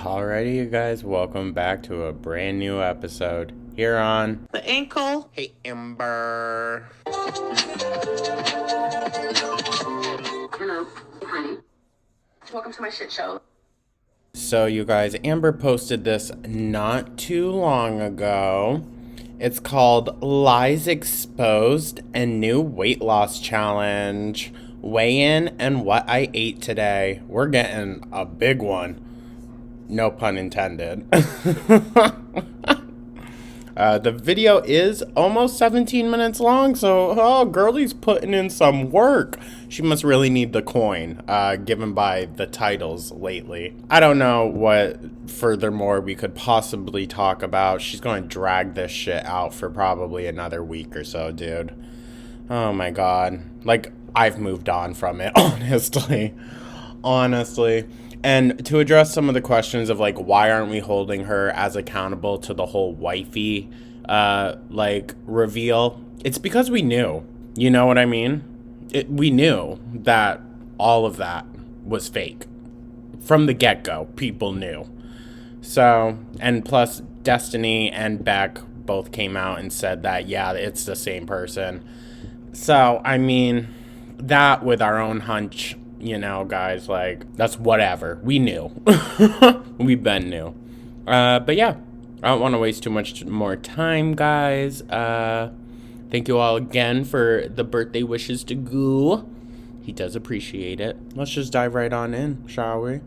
Alrighty, you guys, welcome back to a brand new episode here on The ankle. Hey Amber. Hello, honey. Welcome to my shit show. So, you guys, Amber posted this not too long ago. It's called Lies Exposed and New Weight Loss Challenge. Weigh in and what I ate today. We're getting a big one. No pun intended. The video is almost 17 minutes long, so girlie's putting in some work. She must really need the coin, given by the titles lately. I don't know what furthermore we could possibly talk about. She's going to drag this shit out for probably another week or so, dude. Oh my god. Like, I've moved on from it, honestly. And to address some of the questions of, like, why aren't we holding her as accountable to the whole wifey, reveal? It's because we knew. You know what I mean? We knew that all of that was fake. From the get-go, people knew. So, and plus, Destiny and Beck both came out and said that, yeah, it's the same person. So, I mean, that with our own hunch... You know, guys, like, that's whatever. We knew. We've been new. But yeah, I don't want to waste too much more time, guys. Thank you all again for the birthday wishes to Goo. He does appreciate it. Let's just dive right on in, shall we?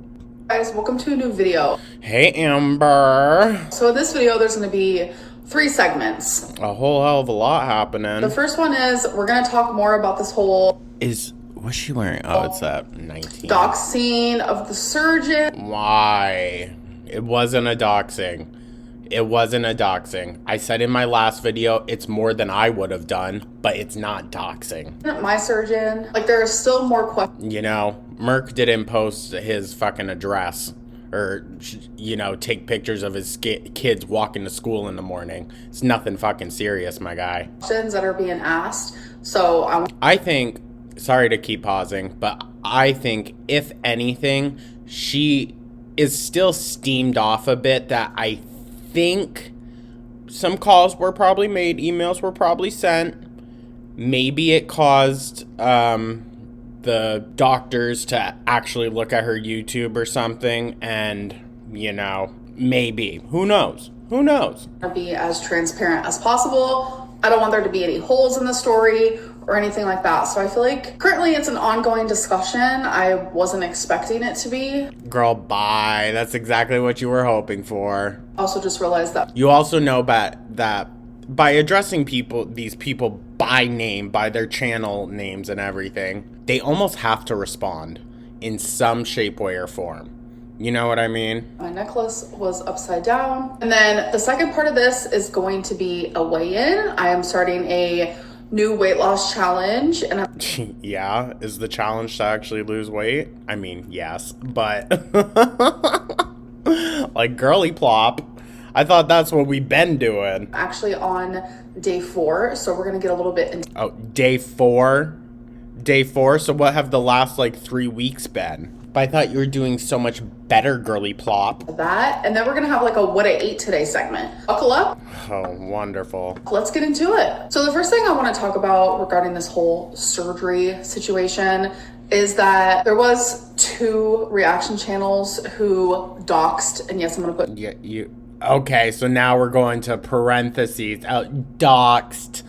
Guys, welcome to a new video. Hey, Amber. So in this video, there's going to be 3 segments. A whole hell of a lot happening. The first one is we're going to talk more about this whole... What's she wearing? Oh, it's that 19. doxing of the surgeon. Why? It wasn't a doxing. It wasn't a doxing. I said in my last video, it's more than I would have done, but it's not doxing. My surgeon. Like, there are still more questions. You know, Merck didn't post his fucking address or, you know, take pictures of his kids walking to school in the morning. It's nothing fucking serious, my guy. That are being asked. So I think... Sorry to keep pausing, but I think, if anything, she is still steamed off a bit that I think some calls were probably made, emails were probably sent. Maybe it caused the doctors to actually look at her YouTube or something, and, you know, maybe. Who knows? Who knows? be as transparent as possible. I don't want there to be any holes in the story or anything like that. So I feel like currently it's an ongoing discussion. I wasn't expecting it to be. Girl, bye. That's exactly what you were hoping for. Also just realized that. You also know that by addressing these people by name, by their channel names and everything, they almost have to respond in some shape, way, or form. You know what I mean? My necklace was upside down. And then the second part of this is going to be a weigh-in. I am starting a new weight loss challenge, and yeah, is the challenge to actually lose weight? I mean, yes, but like girly plop, I thought that's what we've been doing. Actually on day 4, so we're gonna get a little bit into... Oh, day 4? So what have the last like 3 weeks been? But I thought you were doing so much better, girly plop. That, and then we're gonna have like a what I ate today segment. Buckle up. Oh, wonderful. Let's get into it. So the first thing I want to talk about regarding this whole surgery situation is that there was 2 reaction channels who doxed, and yes, I'm gonna put... Yeah, okay, so now we're going to parentheses. Doxed.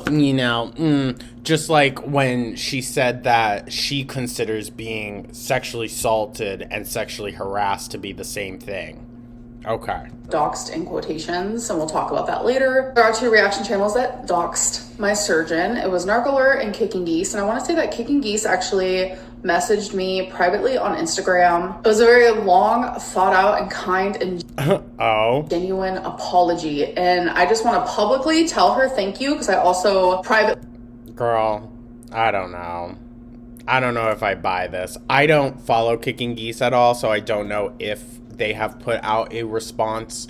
You know, just like when she said that she considers being sexually assaulted and sexually harassed to be the same thing. Okay. Doxed in quotations, and we'll talk about that later. There are 2 reaction channels that doxed my surgeon. It was Narcoler and Kicking Geese, and I want to say that Kicking Geese actually messaged me privately on Instagram. It was a very long, thought out, and kind and genuine apology. And I just want to publicly tell her thank you, because I also Girl, I don't know. I don't know if I buy this. I don't follow Kicking Geese at all, so I don't know if they have put out a response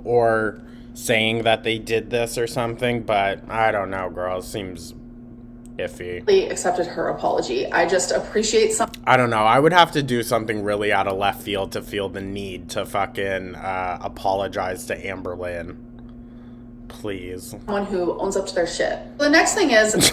or saying that they did this or something, but I don't know, girl. It seems iffy. They accepted her apology. I just appreciate some. I don't know. I would have to do something really out of left field to feel the need to fucking apologize to Amberlynn. Please. Someone who owns up to their shit. The next thing is...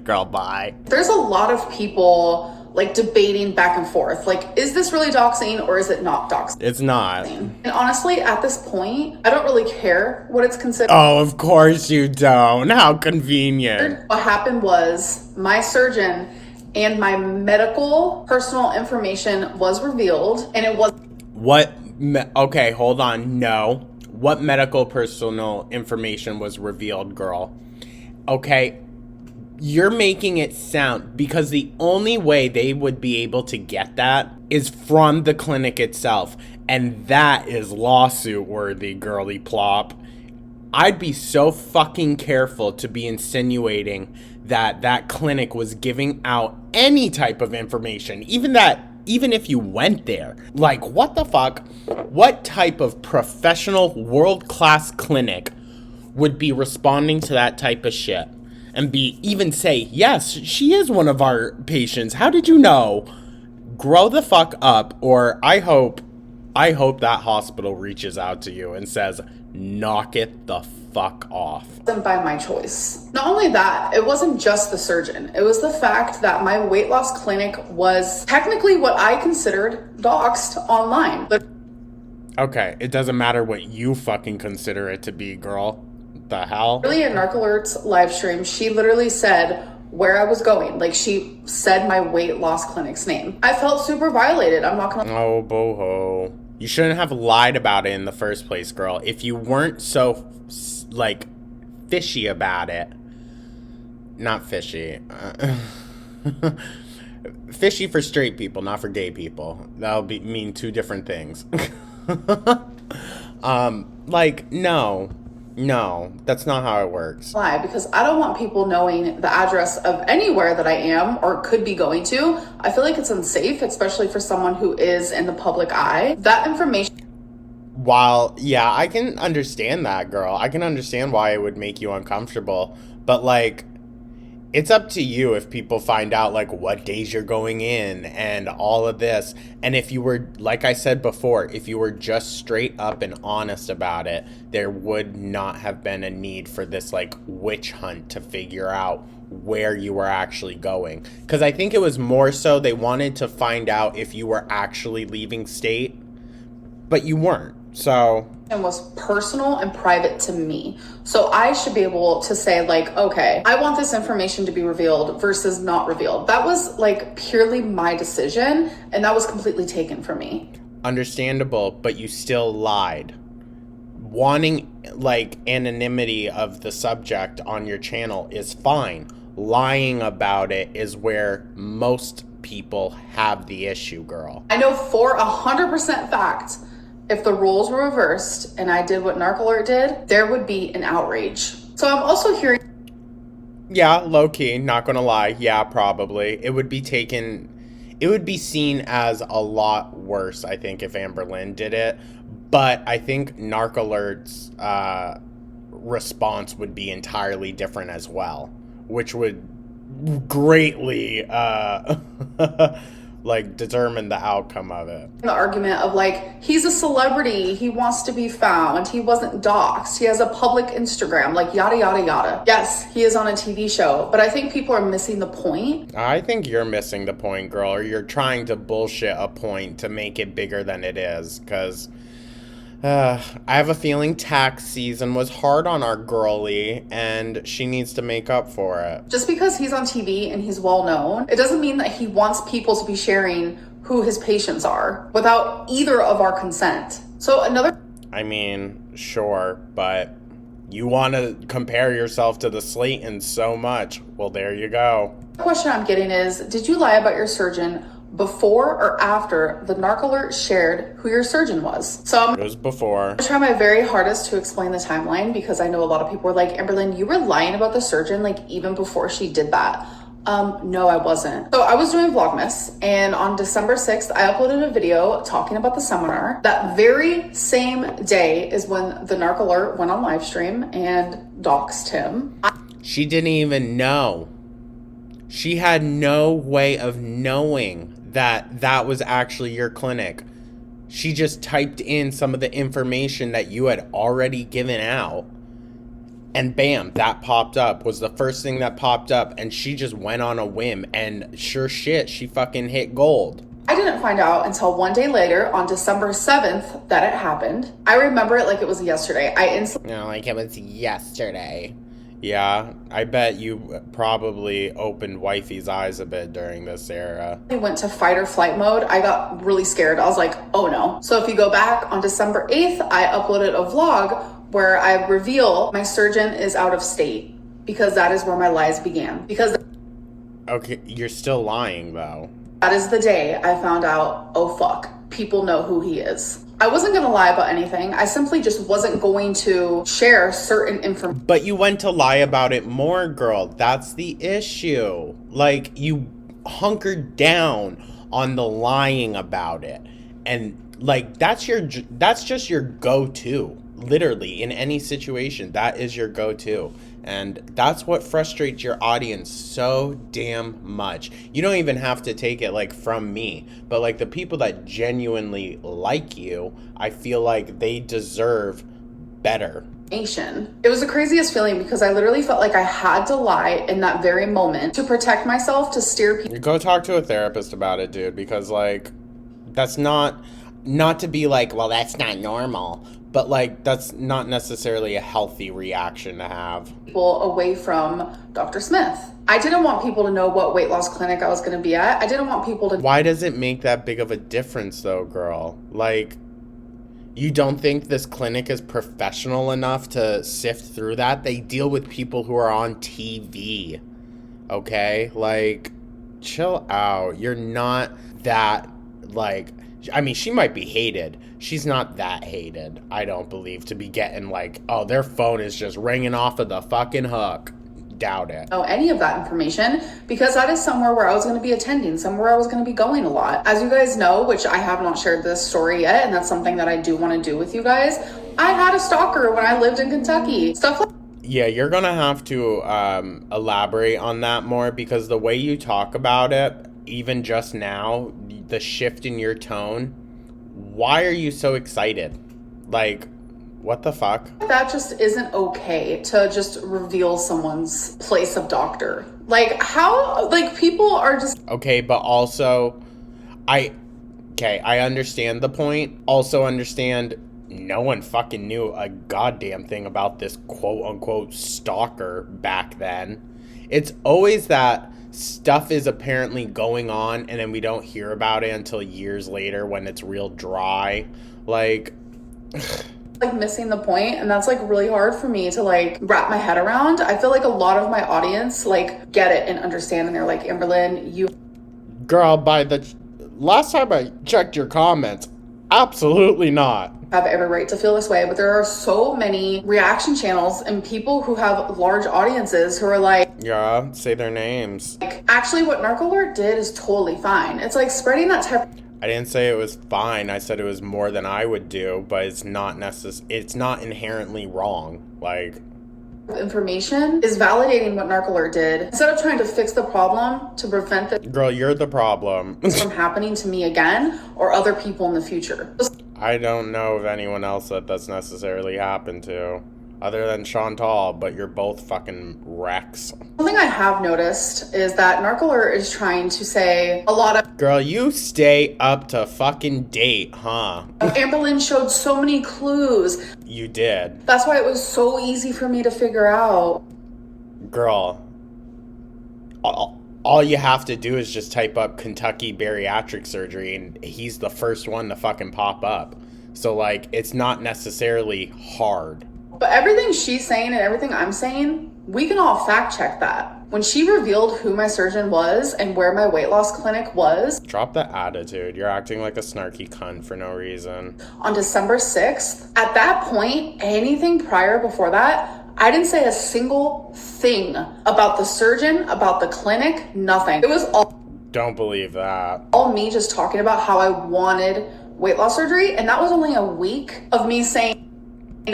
Girl, bye. There's a lot of people like debating back and forth. Like, is this really doxing or is it not doxing? It's not. And honestly, at this point, I don't really care what it's considered. Oh, of course you don't. How convenient. What happened was my surgeon and my medical personal information was revealed, and it was... What? Okay, hold on. No. What medical personal information was revealed, girl? Okay. You're making it sound, because the only way they would be able to get that is from the clinic itself. And that is lawsuit worthy, girly plop. I'd be so fucking careful to be insinuating that that clinic was giving out any type of information. Even if you went there. Like, what the fuck? What type of professional world-class clinic would be responding to that type of shit? And even say, yes, she is one of our patients. How did you know? Grow the fuck up, or I hope that hospital reaches out to you and says, knock it the fuck off. By my choice. Not only that, it wasn't just the surgeon. It was the fact that my weight loss clinic was technically what I considered doxed online. Okay, it doesn't matter what you fucking consider it to be, girl. The hell? Really, in Narc Alert's live stream, she literally said where I was going. Like, she said my weight loss clinic's name. I felt super violated. I'm not gonna... Oh, boho. You shouldn't have lied about it in the first place, girl. If you weren't so, like, fishy about it. Not fishy. Fishy for straight people, not for gay people. That'll mean two different things. No, that's not how it works. Why? Because I don't want people knowing the address of anywhere that I am or could be going to. I feel like it's unsafe, especially for someone who is in the public eye. That information... While, yeah, I can understand that, girl. I can understand why it would make you uncomfortable. But, like, it's up to you if people find out, like, what days you're going in and all of this. And if you were, like I said before, if you were just straight up and honest about it, there would not have been a need for this, like, witch hunt to figure out where you were actually going. Because I think it was more so they wanted to find out if you were actually leaving state, but you weren't. So... and was personal and private to me. So I should be able to say, like, okay, I want this information to be revealed versus not revealed. That was, like, purely my decision, and that was completely taken from me. Understandable, but you still lied. Wanting, like, anonymity of the subject on your channel is fine. Lying about it is where most people have the issue, girl. I know for 100% fact, if the roles were reversed and I did what Narc Alert did, there would be an outrage. So I'm also hearing... Yeah, low-key, not gonna lie. Yeah, probably. It would be seen as a lot worse, I think, if Amberlynn did it. But I think Narc Alert's response would be entirely different as well, which would greatly... like, determine the outcome of it. The argument of, like, he's a celebrity, he wants to be found, he wasn't doxxed, he has a public Instagram, like, yada, yada, yada. Yes, he is on a TV show, but I think people are missing the point. I think you're missing the point, girl, or you're trying to bullshit a point to make it bigger than it is, because... I have a feeling tax season was hard on our girlie, and she needs to make up for it. Just because he's on TV and he's well known, it doesn't mean that he wants people to be sharing who his patients are without either of our consent. So another... I mean, sure, but you want to compare yourself to the Slaytons so much. Well, there you go. The question I'm getting is, did you lie about your surgeon before or after the Narc Alert shared who your surgeon was? So it was before. I'm gonna try my very hardest to explain the timeline, because I know a lot of people were like, Amberlynn, you were lying about the surgeon, like, even before she did that. No, I wasn't. So I was doing Vlogmas, and on December 6th, I uploaded a video talking about the seminar. That very same day is when the narc alert went on live stream and doxed him. She didn't even know. She had no way of knowing that that was actually your clinic. She just typed in some of the information that you had already given out. And bam, that popped up, was the first thing that popped up, and she just went on a whim, and sure shit, she fucking hit gold. I didn't find out until one day later, on December 7th, that it happened. I remember it like it was yesterday. Like it was yesterday. Yeah, I bet you probably opened wifey's eyes a bit during this era. I went to fight or flight mode. I got really scared. I was like, oh no. So if you go back on December 8th, I uploaded a vlog where I reveal my surgeon is out of state, because that is where my lies began. Because okay, you're still lying though. That is the day I found out, oh fuck, people know who he is. I wasn't gonna lie about anything. I simply just wasn't going to share certain information. But you went to lie about it more, girl. That's the issue. Like, you hunkered down on the lying about it. And like, that's just your go-to. Literally, in any situation, that is your go-to. And that's what frustrates your audience so damn much. You don't even have to take it like from me, but like the people that genuinely like you, I feel like they deserve better. It was the craziest feeling, because I literally felt like I had to lie in that very moment to protect myself, to steer people. Go talk to a therapist about it, dude, because like, that's not to be like, well, that's not normal. But, like, that's not necessarily a healthy reaction to have. People away from Dr. Smith. I didn't want people to know what weight loss clinic I was going to be at. I didn't want people to... Why does it make that big of a difference, though, girl? Like, you don't think this clinic is professional enough to sift through that? They deal with people who are on TV, okay? Like, chill out. You're not that, like... I mean, she might be hated. She's not that hated, I don't believe, to be getting like, oh, their phone is just ringing off of the fucking hook. Doubt it. Know any of that information, because that is somewhere where I was going to be attending, somewhere I was going to be going a lot. As you guys know, which I have not shared this story yet, and that's something that I do want to do with you guys. I had a stalker when I lived in Kentucky. Stuff like... Yeah, you're going to have to elaborate on that more, because the way you talk about it, even just now, the shift in your tone, why are you so excited? Like, what the fuck? That just isn't okay, to just reveal someone's place of doctor. Like, how, like, people are just... Okay, but also, I understand the point. Also understand no one fucking knew a goddamn thing about this quote-unquote stalker back then. It's always that stuff is apparently going on, and then we don't hear about it until years later when it's real dry. Like missing the point, and that's like really hard for me to like wrap my head around. I feel like a lot of my audience like get it and understand, and they're like, Amberlynn, you... Girl, by the last time I checked your comments, absolutely not. Have every right to feel this way, but there are so many reaction channels and people who have large audiences who are like, yeah, say their names. Like, actually what Narc Alert did is totally fine. It's like spreading that type... I didn't say it was fine. I said it was more than I would do, but it's not it's not inherently wrong. Like, information is validating what Narc Alert did, instead of trying to fix the problem to prevent the... Girl, you're the problem. from happening to me again or other people in the future. I don't know of anyone else that's necessarily happened to, other than Chantal, but you're both fucking wrecks. Something I have noticed is that Narc Alert is trying to say a lot of... Girl, you stay up to fucking date, huh? Amberlynn showed so many clues. You did. That's why it was so easy for me to figure out. Girl, all you have to do is just type up Kentucky bariatric surgery, and he's the first one to fucking pop up. So, like, it's not necessarily hard. But everything she's saying and everything I'm saying, we can all fact check that. When she revealed who my surgeon was and where my weight loss clinic was... Drop the attitude. You're acting like a snarky cunt for no reason. On December 6th, at that point, anything prior before that, I didn't say a single thing about the surgeon, about the clinic, nothing. It was all Don't believe that. all me just talking about how I wanted weight loss surgery. And that was only a week of me saying,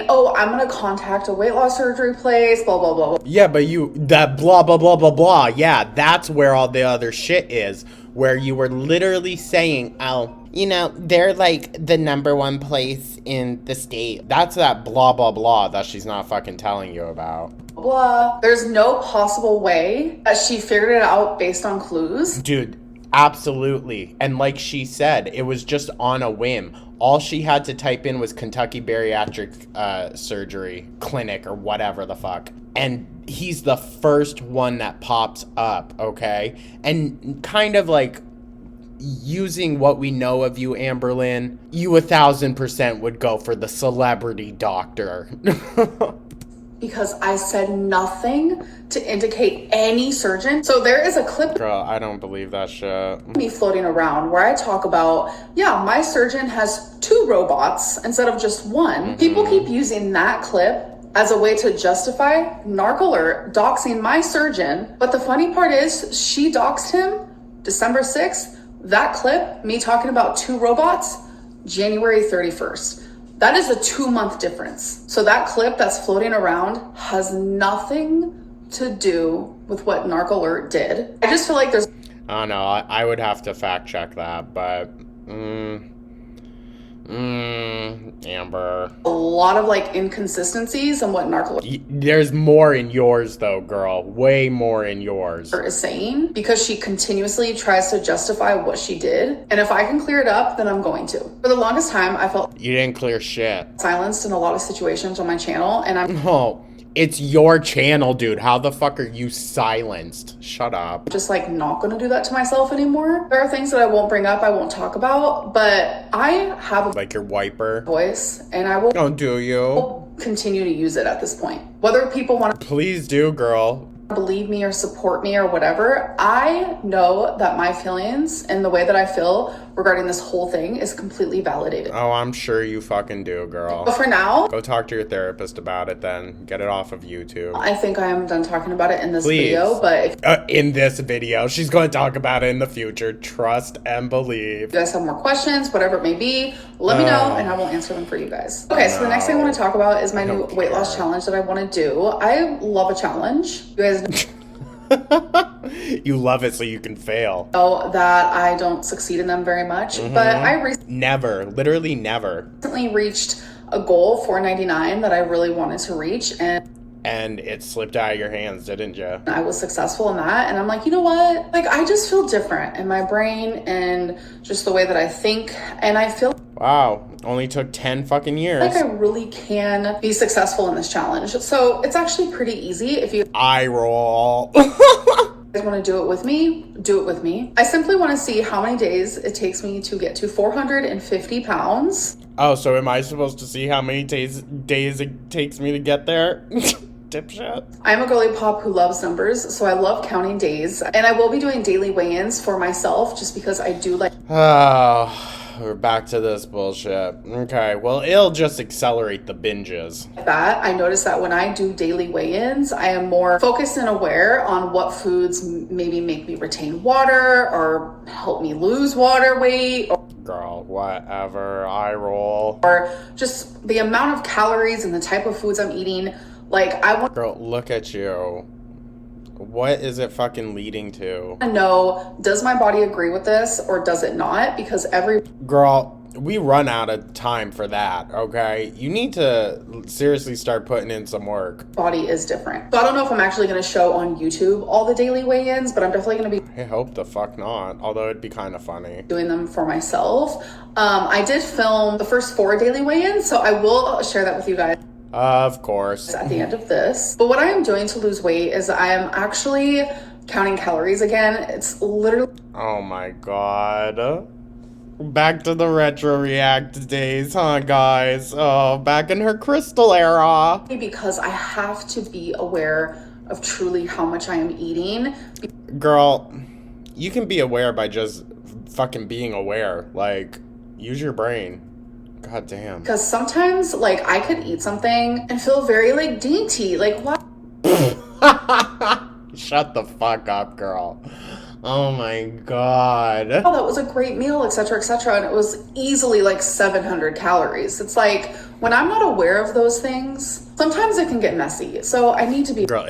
oh, I'm going to contact a weight loss surgery place, blah, blah, blah, blah. Yeah, but that blah, blah, blah, blah, blah. Yeah, that's where all the other shit is. Where you were literally saying, oh, you know, they're like the #1 place in the state. That's that blah, blah, blah that she's not fucking telling you about. Blah. There's no possible way that she figured it out based on clues. Dude, absolutely. And like she said, it was just on a whim. All she had to type in was Kentucky Bariatric Surgery Clinic or whatever the fuck. And he's the first one that pops up, okay? And kind of like using what we know of you, Amberlynn, you 1000% would go for the celebrity doctor. Because I said nothing to indicate any surgeon. So there is a clip Girl, I don't believe that shit. of me floating around where I talk about, yeah, my surgeon has 2 robots instead of just one. People keep using that clip as a way to justify Narc doxing my surgeon. But the funny part is she doxed him December 6th. That clip, me talking about 2 robots, January 31st. That is a 2-month difference. So that clip that's floating around has nothing to do with what Narc did. I just feel like there's I don't know, I would have to fact check that, but Amber. a lot of like inconsistencies in what Narc There's more in yours though, girl. Way more in yours. is saying, because she continuously tries to justify what she did. And if I can clear it up, then I'm going to. For the longest time, I felt You didn't clear shit. silenced in a lot of situations on my channel, and I'm Oh, it's your channel, dude. How the fuck are you silenced? Shut up. just like not going to do that to myself anymore. There are things that I won't bring up, I won't talk about, but I have a Like your wiper. voice, and I will Don't do you. continue to use it at this point. Whether people want to Please do, girl. believe me or support me or whatever, I know that my feelings and the way that I feel regarding this whole thing is completely validated. Oh, I'm sure you fucking do, girl. But for now, Go talk to your therapist about it then. Get it off of YouTube. I think I am done talking about it in this Please. video, but if In this video. She's going to talk about it in the future. Trust and believe. you guys have more questions, whatever it may be, let me know and I will answer them for you guys. Okay, so the next thing I want to talk about is my new weight loss challenge that I want to do. I love a challenge. You guys You love it so you can fail. know that I don't succeed in them very much, but I Never. Literally never. recently reached a goal, 499, that I really wanted to reach, and And it slipped out of your hands, didn't you? I was successful in that. And I'm like, you know what? Like, I just feel different in my brain and just the way that I think. And I feel Wow. Only took 10 fucking years. like I really can be successful in this challenge. So it's actually pretty easy. If you Eye roll. guys want to do it with me, do it with me. I simply want to see how many days it takes me to get to 450 pounds. Oh, so am I supposed to see how many days it takes me to get there? Dipshit. I'm a girly pop who loves numbers, so I love counting days. And I will be doing daily weigh-ins for myself just because I do like Oh, we're back to this bullshit. Okay, well, it'll just accelerate the binges. that. I notice that when I do daily weigh-ins, I am more focused and aware on what foods maybe make me retain water or help me lose water weight, Girl, whatever. Eye roll. or just the amount of calories and the type of foods I'm eating. Like, I want Girl, look at you. What is it fucking leading to? to know, does my body agree with this or does it not? Because every Girl, we run out of time for that, okay? You need to seriously start putting in some work. body is different. So I don't know if I'm actually going to show on YouTube all the daily weigh-ins, but I'm definitely going to be I hope the fuck not, although it'd be kind of funny. doing them for myself. I did film the first 4 daily weigh-ins, so I will share that with you guys Of course. at the end of this. But what I am doing to lose weight is I am actually counting calories again. It's literally Oh my god. Back to the retro react days, huh, guys? Oh, back in her crystal era. because I have to be aware of truly how much I am eating. Girl, you can be aware by just fucking being aware. Like, use your brain. God damn. Because sometimes, like, I could eat something and feel very, like, dainty. Like, what? Shut the fuck up, girl. Oh my god. Oh, that was a great meal, etc., etc. And it was easily like 700 calories. It's like, when I'm not aware of those things, sometimes it can get messy. So I need to be Girl,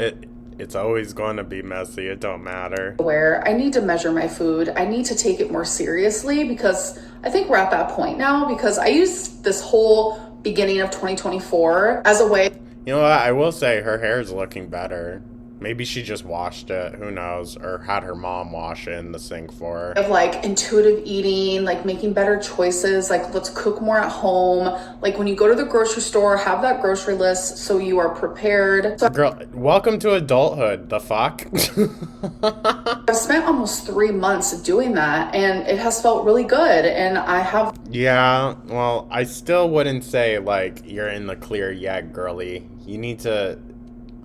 it's always going to be messy. It don't matter. aware. I need to measure my food. I need to take it more seriously because I think we're at that point now, because I used this whole beginning of 2024 as a way. You know what? I will say her hair's looking better. Maybe she just washed it. Who knows? Or had her mom wash it in the sink for her. Of like intuitive eating, like making better choices, like let's cook more at home. Like when you go to the grocery store, have that grocery list so you are prepared. So Girl, welcome to adulthood. The fuck? I've spent almost 3 months doing that and it has felt really good. And I have Yeah, well, I still wouldn't say, like, you're in the clear yet, girly. You need to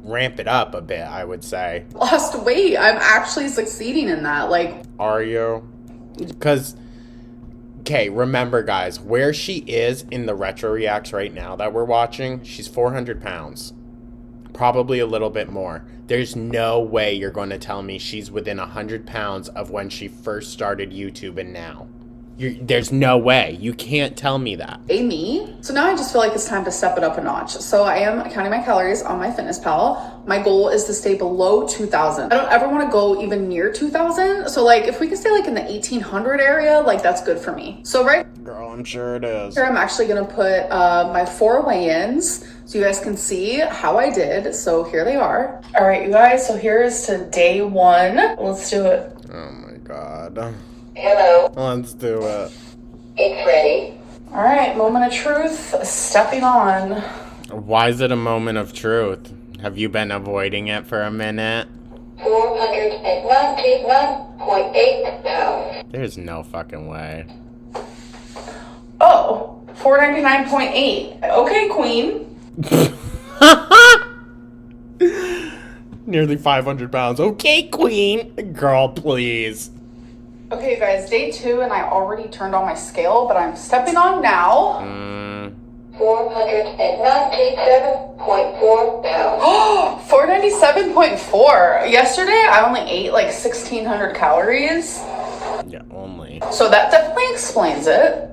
ramp it up a bit, I would say. lost weight. I'm actually succeeding in that. Like, Are you? Because, okay, remember, guys, where she is in the retro reacts right now that we're watching, she's 400 pounds. Probably a little bit more. There's no way you're going to tell me she's within 100 pounds of when she first started YouTube and now. There's no way. You can't tell me that. me. So now I just feel like it's time to step it up a notch. So I am counting my calories on MyFitnessPal. My goal is to stay below 2,000. I don't ever want to go even near 2,000. So like if we can stay like in the 1,800 area, like that's good for me. So right Girl, I'm sure it is. here, I'm actually going to put my 4 weigh-ins so you guys can see how I did. So here they are. All right, you guys. So here's to day 1. Let's do it. Oh my god. Hello, Let's do it. it's ready. All right, moment of truth, stepping on. Why is it a moment of truth? Have you been avoiding it for a minute? 491.8 pounds. There's no fucking way. Oh, 499.8. Okay, queen. Nearly 500 pounds. Okay, queen. Girl, please. Okay, you guys, day 2, and I already turned on my scale, but I'm stepping on now. 497.4 pounds. Oh, 497.4. Yesterday, I only ate like 1,600 calories. Yeah, only. So that definitely explains it.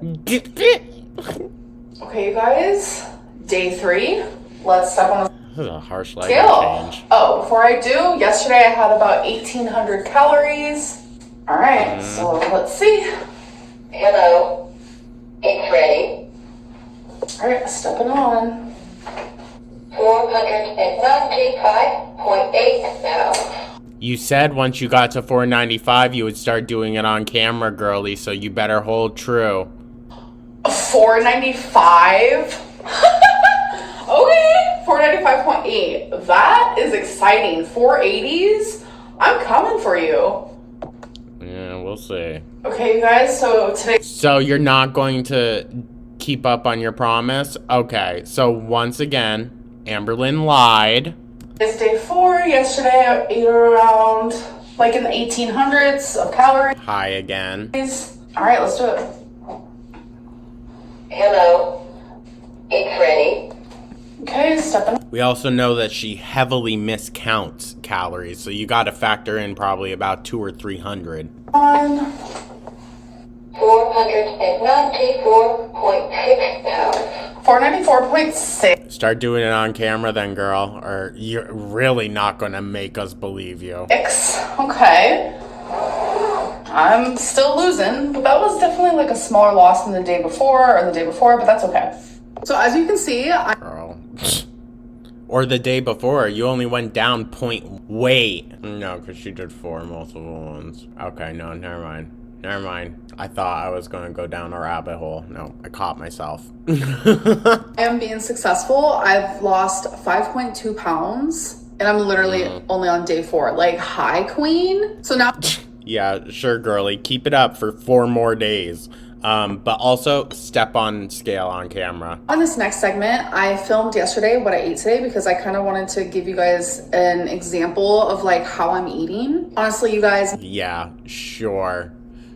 Okay, you guys, day 3. Let's step on the This is a harsh life scale. change. Oh, before I do, yesterday I had about 1,800 calories. All right, so let's see. Hello, it's ready. All right, stepping on. 495.8 pounds. You said once you got to 495, you would start doing it on camera, girly, so you better hold true. 495. Okay, 495.8. That is exciting. 480s. I'm coming for you. Yeah, we'll see. Okay, you guys, so today. So you're not going to keep up on your promise? Okay, so once again, Amberlynn lied. It's day 4. Yesterday I ate around like in the 1,800s of calories. Hi again. All right, let's do it. Hello, it's ready. Okay, stepping. We also know that she heavily miscounts calories, so you got to factor in probably about 200 or 300. On. 494.6 pounds. 494.6. Start doing it on camera then, girl, or you're really not going to make us believe you. Okay. I'm still losing, but that was definitely like a smaller loss than the day before or the day before, but that's okay. So as you can see, Girl. Or the day before, you only went down point weight. No, because she did 4 multiple ones. Okay, no, never mind. Never mind. I thought I was going to go down a rabbit hole. No, I caught myself. I am being successful. I've lost 5.2 pounds and I'm literally only on day 4. Like, hi, queen. So now Yeah, sure, girly. Keep it up for 4 more days. But also step on scale on camera. on this next segment, I filmed yesterday what I ate today because I kind of wanted to give you guys an example of like how I'm eating. Honestly, you guys, Yeah, sure.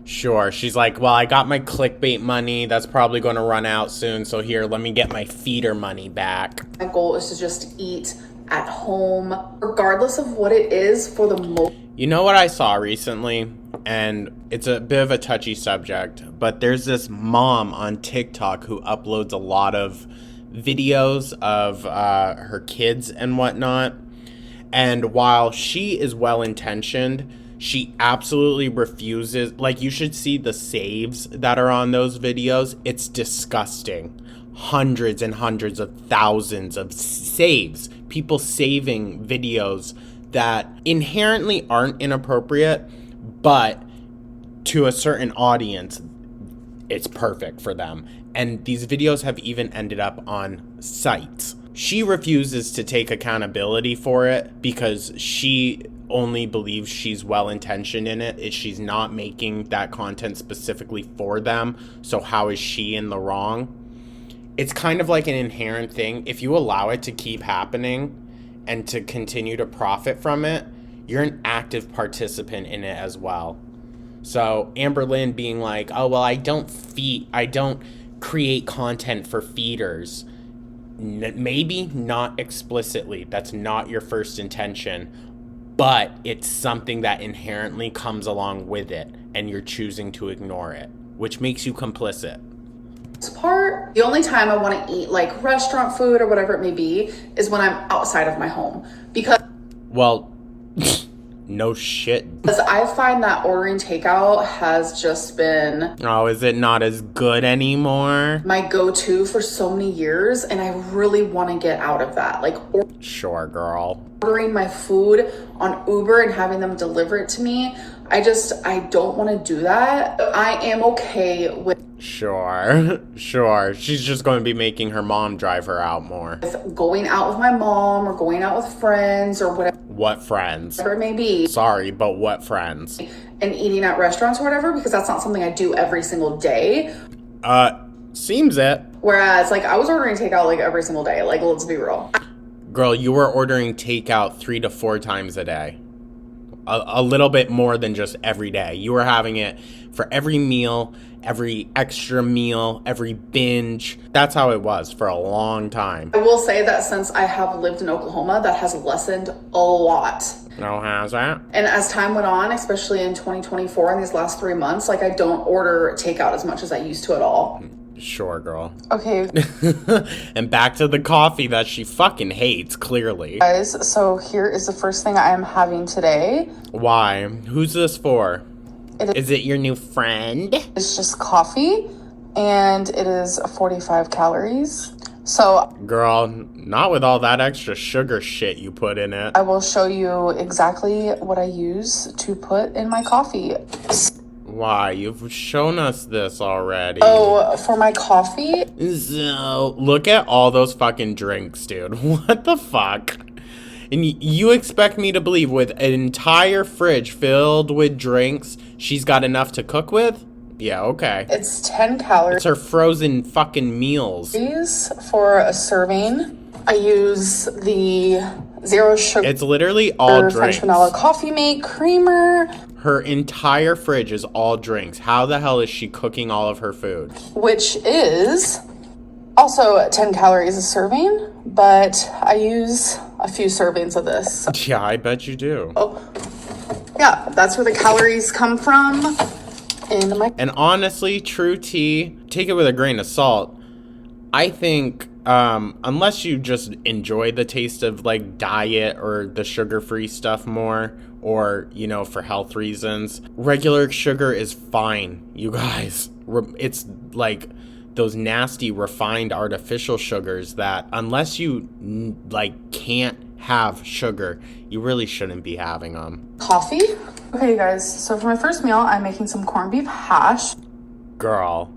Sure. She's like, well, I got my clickbait money. That's probably going to run out soon. So here, let me get my feeder money back. My goal is to just eat at home, regardless of what it is for the most. You know what I saw recently? And it's a bit of a touchy subject, but there's this mom on TikTok who uploads a lot of videos of her kids and whatnot. And while she is well-intentioned, she absolutely refuses. Like, you should see the saves that are on those videos. It's disgusting. Hundreds and hundreds of thousands of saves. People saving videos that inherently aren't inappropriate, but to a certain audience, it's perfect for them. And these videos have even ended up on sites. She refuses to take accountability for it because she only believes she's well-intentioned in it. She's not making that content specifically for them. So how is she in the wrong? It's kind of like an inherent thing. If you allow it to keep happening and to continue to profit from it, you're an active participant in it as well. So Amberlynn being like, oh, well, I don't create content for feeders. Maybe not explicitly. That's not your first intention. But it's something that inherently comes along with it, and you're choosing to ignore it, which makes you complicit. Part, the only time I want to eat like restaurant food or whatever it may be is when I'm outside of my home, because no shit. I find that ordering takeout has just been, oh, is it not as good anymore? My go-to for so many years, and I really want to get out of that. Like, sure, girl. Ordering my food on Uber and having them deliver it to me, I don't want to do that. I am okay with Sure. She's just going to be making her mom drive her out more. going out with my mom or going out with friends or whatever. What friends? Whatever it may be. Sorry, but what friends? And eating at restaurants or whatever, because that's not something I do every single day. Seems it. Whereas, like, I was ordering takeout, like, every single day. Like, let's be real. Girl, you were ordering takeout 3 to 4 times a day. A little bit more than just every day. You were having it for every meal, every extra meal, every binge. That's how it was for a long time. I will say that since I have lived in Oklahoma, that has lessened a lot. No, has that? And as time went on, especially in 2024, in these last 3 months, like, I don't order takeout as much as I used to at all. Sure, girl. Okay. And back to the coffee that she fucking hates, clearly. Guys, so here is the first thing I am having today. Why? Who's this for? Is it your new friend? It's just coffee, and it is 45 calories. So, girl, not with all that extra sugar shit you put in it. I will show you exactly what I use to put in my coffee. Why? You've shown us this already. Oh, for my coffee? So, look at all those fucking drinks, dude. What the fuck? And you expect me to believe with an entire fridge filled with drinks, she's got enough to cook with? Yeah, okay. It's 10 calories. It's her frozen fucking meals. For a serving. I use the zero sugar. It's literally all drinks. French vanilla coffee mate creamer. Her entire fridge is all drinks. How the hell is she cooking all of her food? Which is also 10 calories a serving, but I use a few servings of this. Yeah, I bet you do. Oh, yeah, that's where the calories come from. And honestly, true tea, take it with a grain of salt. I think unless you just enjoy the taste of like diet or the sugar-free stuff more, or, you know, for health reasons, regular sugar is fine, you guys. It's like those nasty refined artificial sugars that unless you like can't have sugar, you really shouldn't be having them. Coffee. Okay, you guys, so for my first meal, I'm making some corned beef hash. Girl.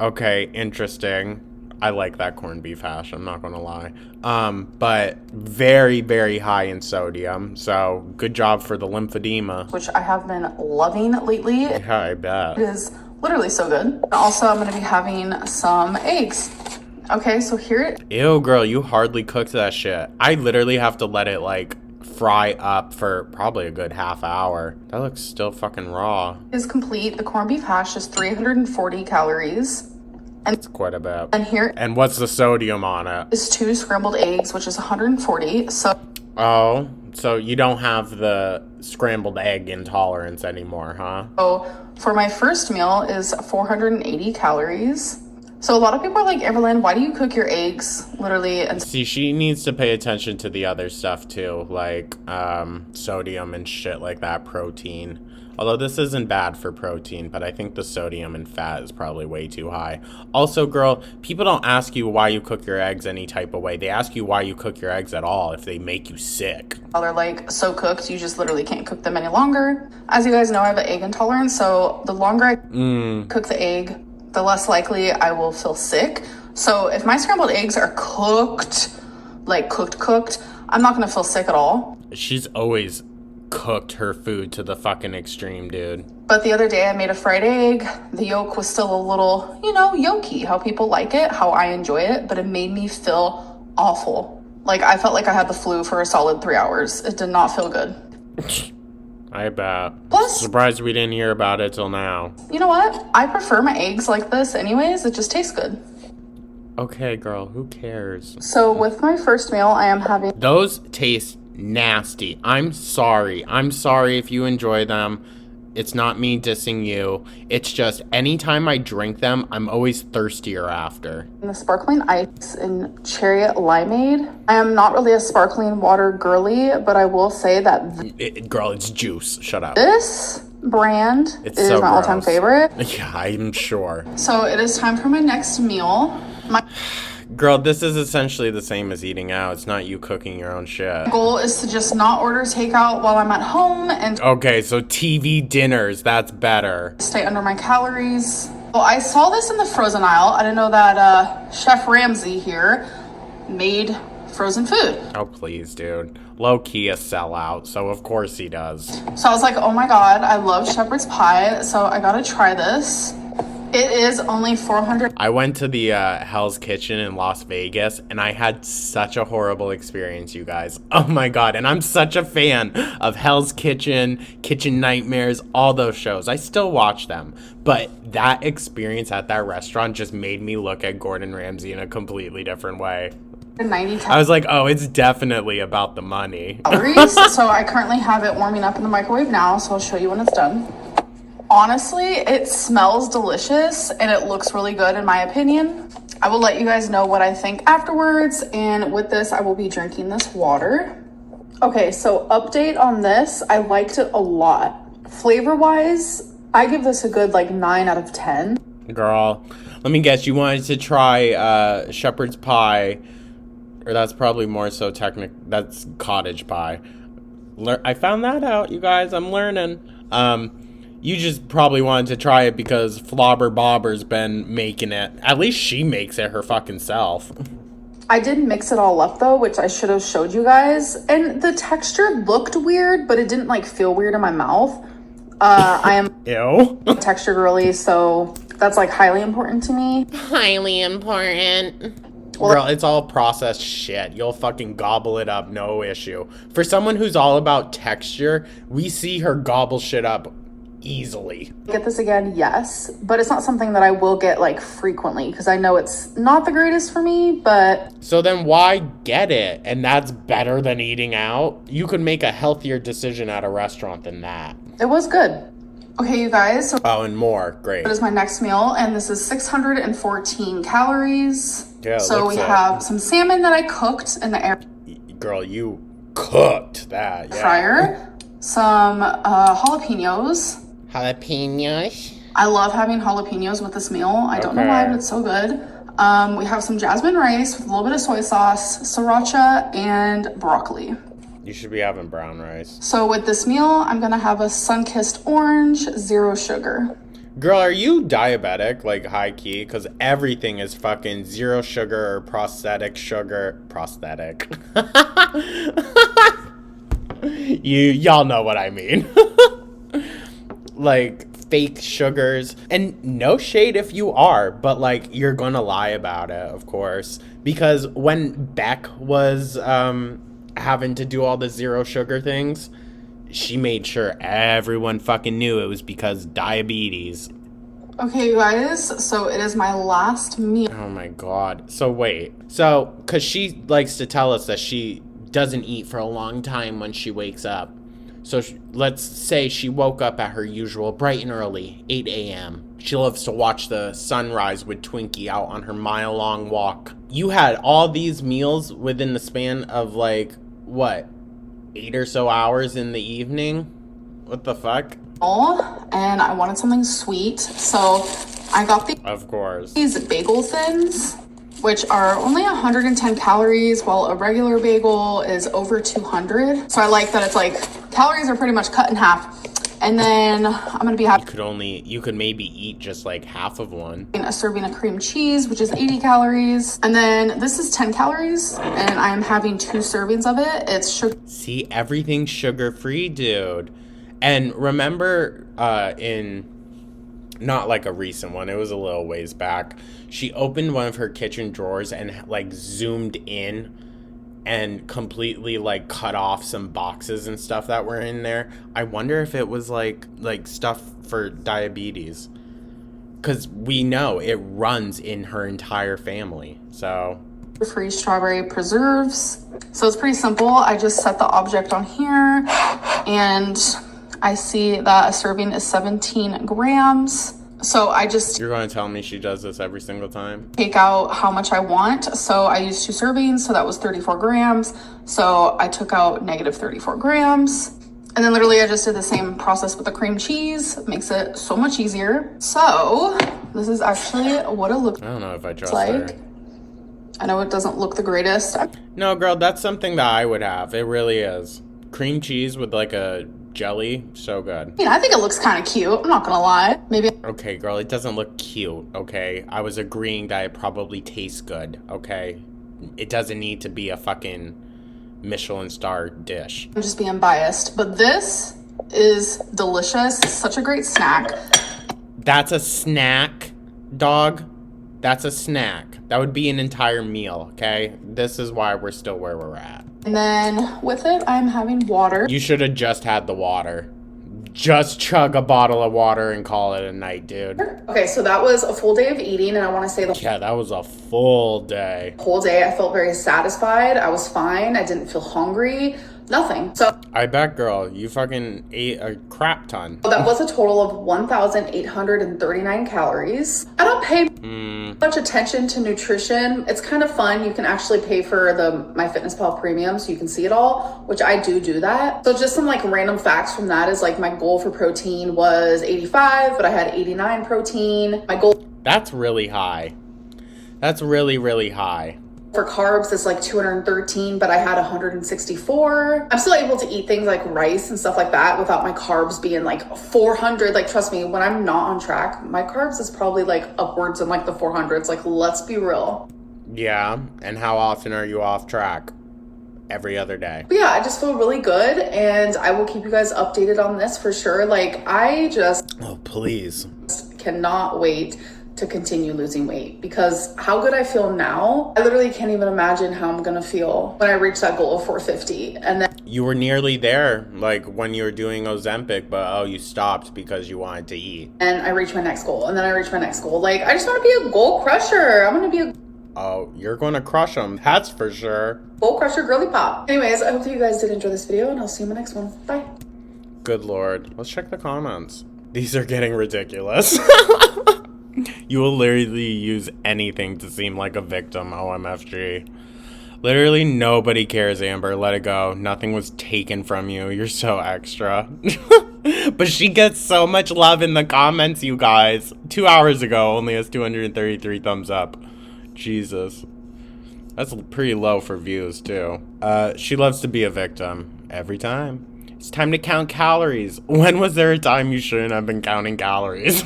Okay, interesting. I like that corned beef hash, I'm not gonna lie. But very, very high in sodium, so good job for the lymphedema. Which I have been loving lately. Yeah, I bet. It is literally so good. Also, I'm gonna be having some eggs. Okay, so here it... Ew, girl, you hardly cooked that shit. I literally have to let it, like, fry up for probably a good half hour. That looks still fucking raw. Is complete. The corned beef hash is 340 calories. And it's quite a bit. And here. And what's the sodium on it? Is 2 scrambled eggs, which is 140. So. Oh, so you don't have the scrambled egg intolerance anymore, huh? So for my first meal is 480 calories. So a lot of people are like, Amberlynn, why do you cook your eggs literally? And see, she needs to pay attention to the other stuff too, like sodium and shit like that, protein. Although this isn't bad for protein, but I think the sodium and fat is probably way too high. Also, girl, people don't ask you why you cook your eggs any type of way. They ask you why you cook your eggs at all if they make you sick. They're like so cooked, you just literally can't cook them any longer. As you guys know, I have an egg intolerance, so the longer I cook the egg, the less likely I will feel sick. So if my scrambled eggs are cooked, like cooked, I'm not gonna feel sick at all. She's always cooked her food to the fucking extreme, dude. But the other day I made a fried egg. The yolk was still a little, yolky, how people like it, how I enjoy it, but it made me feel awful. Like I felt like I had the flu for a solid 3 hours. It did not feel good. I bet. Plus, surprised we didn't hear about it till now. You know what? I prefer my eggs like this anyways. It just tastes good. Okay, girl, who cares? So with my first meal, I am having... Those taste nasty. I'm sorry. I'm sorry if you enjoy them. It's not me dissing you. It's just anytime I drink them, I'm always thirstier after. The sparkling ice and cherry limeade. I am not really a sparkling water girly, but I will say that... girl, it's juice. Shut up. This brand is so my all-time favorite. Yeah, I'm sure. So it is time for my next meal. Girl, this is essentially the same as eating out. It's not you cooking your own shit. My goal is to just not order takeout while I'm at home and... Okay, so TV dinners, that's better. Stay under my calories. Well, I saw this in the frozen aisle. I didn't know that Chef Ramsay here made frozen food. Oh, please, dude. Low-key a sellout, so of course he does. So I was like, oh my god, I love shepherd's pie, so I gotta try this. It is only 400. I went to the Hell's Kitchen in Las Vegas, and I had such a horrible experience, you guys. Oh my god, and I'm such a fan of Hell's Kitchen, Kitchen Nightmares, all those shows. I still watch them, but that experience at that restaurant just made me look at Gordon Ramsay in a completely different way. 90 I was like, oh, it's definitely about the money. calories. So I currently have it warming up in the microwave now, so I'll show you when it's done. Honestly, it smells delicious and it looks really good in my opinion. I will let you guys know what I think afterwards, and with this I will be drinking this water. Okay, so update on this. I liked it a lot. Flavor wise, I give this a good 9 out of 10. Girl, let me guess, you wanted to try shepherd's pie, or that's probably more so that's cottage pie. I found that out, you guys. I'm learning. You just probably wanted to try it because Flobber Bobber's been making it. At least she makes it her fucking self. I did mix it all up though, which I should have showed you guys. And the texture looked weird, but it didn't feel weird in my mouth. I am Ew. texture girly, so that's highly important to me. Highly important. Well, girl, it's all processed shit. You'll fucking gobble it up, no issue. For someone who's all about texture, we see her gobble shit up easily. Get this again, yes, but it's not something that I will get frequently because I know it's not the greatest for me, but... So then why get it? And that's better than eating out? You could make a healthier decision at a restaurant than that. It was good. Okay, you guys. So oh, and more. Great. This is my next meal, and this is 614 calories. Yeah, so we have some salmon that I cooked in the air... Girl, you cooked that. Yeah. Fryer. Some jalapenos. Jalapenos. I love having jalapenos with this meal. I don't know why, but it's so good. We have some jasmine rice with a little bit of soy sauce, sriracha, and broccoli. You should be having brown rice. So with this meal, I'm gonna have a sun-kissed orange, 0 sugar. Girl, are you diabetic, high key? Because everything is fucking 0 sugar or prosthetic sugar. Prosthetic. Y'all know what I mean. Fake sugars. And no shade if you are, but you're gonna lie about it, of course. Because when Beck was having to do all the zero sugar things, she made sure everyone fucking knew it was because diabetes. Okay, you guys, so it is my last meal. Oh my god. So wait. So, because she likes to tell us that she doesn't eat for a long time when she wakes up. So let's say she woke up at her usual bright and early, 8 a.m. She loves to watch the sunrise with Twinkie out on her mile-long walk. You had all these meals within the span of like, what, 8 or so hours in the evening? What the fuck? And I wanted something sweet, so I got Of course. these bagel thins, which are only 110 calories, while a regular bagel is over 200. So I like that it's like, calories are pretty much cut in half. And then I'm gonna be having You could maybe eat just like half of one. a serving of cream cheese, which is 80 calories. And then this is 10 calories, and I'm having 2 servings of it. It's sugar. See, everything's sugar-free, dude. And remember, in not like a recent one, it was a little ways back, she opened one of her kitchen drawers and like zoomed in and completely like cut off some boxes and stuff that were in there. I wonder if it was like stuff for diabetes, because we know it runs in her entire family. So Free strawberry preserves. So it's pretty simple. I just set the object on here, and I see that a serving is 17 grams. So I just you're going to tell me she does this every single time? take out how much I want. So I used 2 servings, so that was 34 grams. So I took out negative 34 grams. And then literally I just did the same process with the cream cheese. It makes it so much easier. So this is actually what it looks I don't know if I trust like. her. I know it doesn't look the greatest. No, girl, that's something that I would have. It really is. Cream cheese with like a jelly, so good. I mean, I think it looks kind of cute. I'm not gonna lie. Maybe Okay, girl, it doesn't look cute, okay? I was agreeing that it probably tastes good, okay? It doesn't need to be a fucking Michelin star dish. I'm just being biased, but this is delicious. Such a great snack. That's a snack, dog. That's a snack. That would be an entire meal, okay? This is why we're still where we're at. And then with it, I'm having water. You should have just had the water. Just chug a bottle of water and call it a night, dude. Okay, so that was a full day of eating, and I want to say the Yeah, that was a full day. whole day I felt very satisfied. I was fine. I didn't feel hungry. Nothing. So I bet, girl, you fucking ate a crap ton. that was a total of 1,839 calories. I don't pay much attention to nutrition. It's kind of fun. You can actually pay for the MyFitnessPal Premium so you can see it all, which I do that. So just some like random facts from that is like my goal for protein was 85, but I had 89 protein. My goal That's really high. That's really, really high. for carbs is like 213, but I had 164. I'm still able to eat things like rice and stuff like that without my carbs being like 400. Like, trust me, when I'm not on track, my carbs is probably like upwards in like the 400s. Like, let's be real. Yeah, and how often are you off track? Every other day. But yeah, I just feel really good, and I will keep you guys updated on this for sure. Like, I just Oh, please. cannot wait to continue losing weight, because how good I feel now, I literally can't even imagine how I'm gonna feel when I reach that goal of 450. And then You were nearly there, like when you were doing Ozempic, but oh, you stopped because you wanted to eat. I reach my next goal, and then I reach my next goal. Like, I just want to be a goal crusher. I'm gonna be a Oh, you're going to crush them. That's for sure. goal crusher girly pop. Anyways, I hope that you guys did enjoy this video, and I'll see you in the next one. Bye. Good Lord. Let's check the comments. These are getting ridiculous. You will literally use anything to seem like a victim, OMFG. Literally nobody cares, Amber. Let it go. Nothing was taken from you. You're so extra. But she gets so much love in the comments, you guys. 2 hours ago, only has 233 thumbs up. Jesus. That's pretty low for views, too. She loves to be a victim. Every time. It's time to count calories. When was there a time you shouldn't have been counting calories?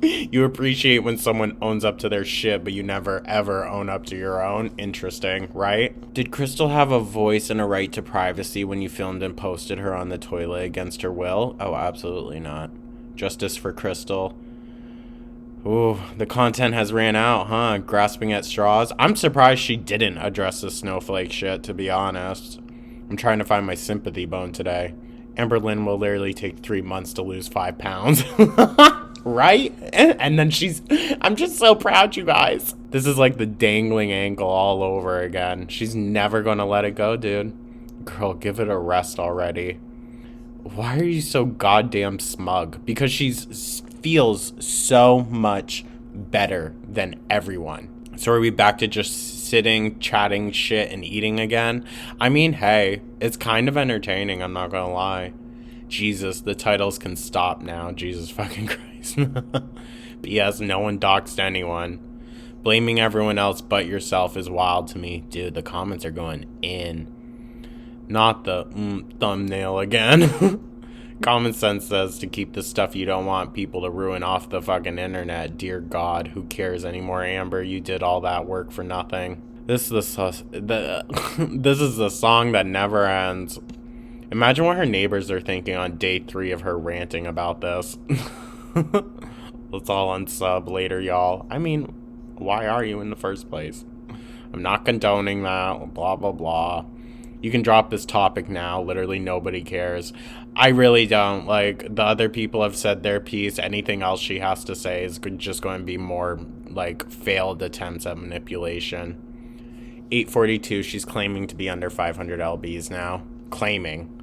You appreciate when someone owns up to their shit, but you never ever own up to your own. Interesting, right? Did Crystal have a voice and a right to privacy when you filmed and posted her on the toilet against her will? Oh, absolutely not. Justice for Crystal. Ooh, the content has ran out, huh? Grasping at straws. I'm surprised she didn't address the snowflake shit, to be honest. I'm trying to find my sympathy bone today. Amberlynn will literally take 3 months to lose 5 pounds. Right? And then I'm just so proud, you guys. This is like the dangling ankle all over again. She's never gonna let it go, dude. Girl, give it a rest already. Why are you so goddamn smug? Because she feels so much better than everyone. So are we back to just sitting, chatting shit, and eating again? I mean, hey, it's kind of entertaining, I'm not gonna lie. Jesus, the titles can stop now. Jesus fucking Christ. But yes, no one doxed anyone. Blaming everyone else but yourself is wild to me. Dude, the comments are going in. Not the thumbnail again. Common sense says to keep the stuff you don't want people to ruin off the fucking internet. Dear God, who cares anymore, Amber? You did all that work for nothing. This is the song that never ends. Imagine what her neighbors are thinking on day 3 of her ranting about this. Let's all unsub later, y'all. I mean, why are you in the first place? I'm not condoning that, blah, blah, blah. You can drop this topic now. Literally nobody cares. I really don't. Like, the other people have said their piece. Anything else she has to say is just going to be more, like, failed attempts at manipulation. 842, she's claiming to be under 500 lbs now. Claiming.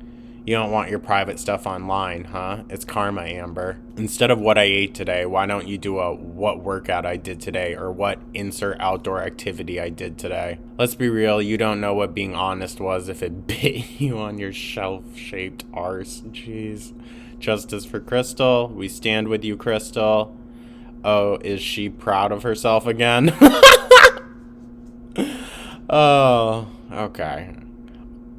You don't want your private stuff online, huh? It's karma, Amber. Instead of what I ate today, why don't you do a what workout I did today or what insert outdoor activity I did today? Let's be real, you don't know what being honest was if it bit you on your shelf-shaped arse. Jeez. Justice for Crystal. We stand with you, Crystal. Oh, is she proud of herself again? Oh, okay.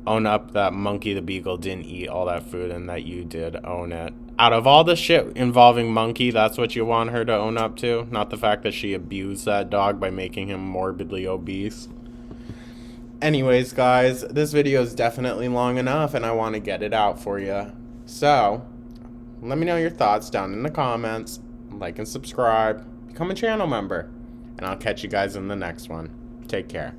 Own up that Monkey the Beagle didn't eat all that food and that you did. Own it. Out of all the shit involving Monkey, that's what you want her to own up to? Not the fact that she abused that dog by making him morbidly obese? Anyways, guys, this video is definitely long enough and I want to get it out for you. So, let me know your thoughts down in the comments. Like and subscribe. Become a channel member. And I'll catch you guys in the next one. Take care.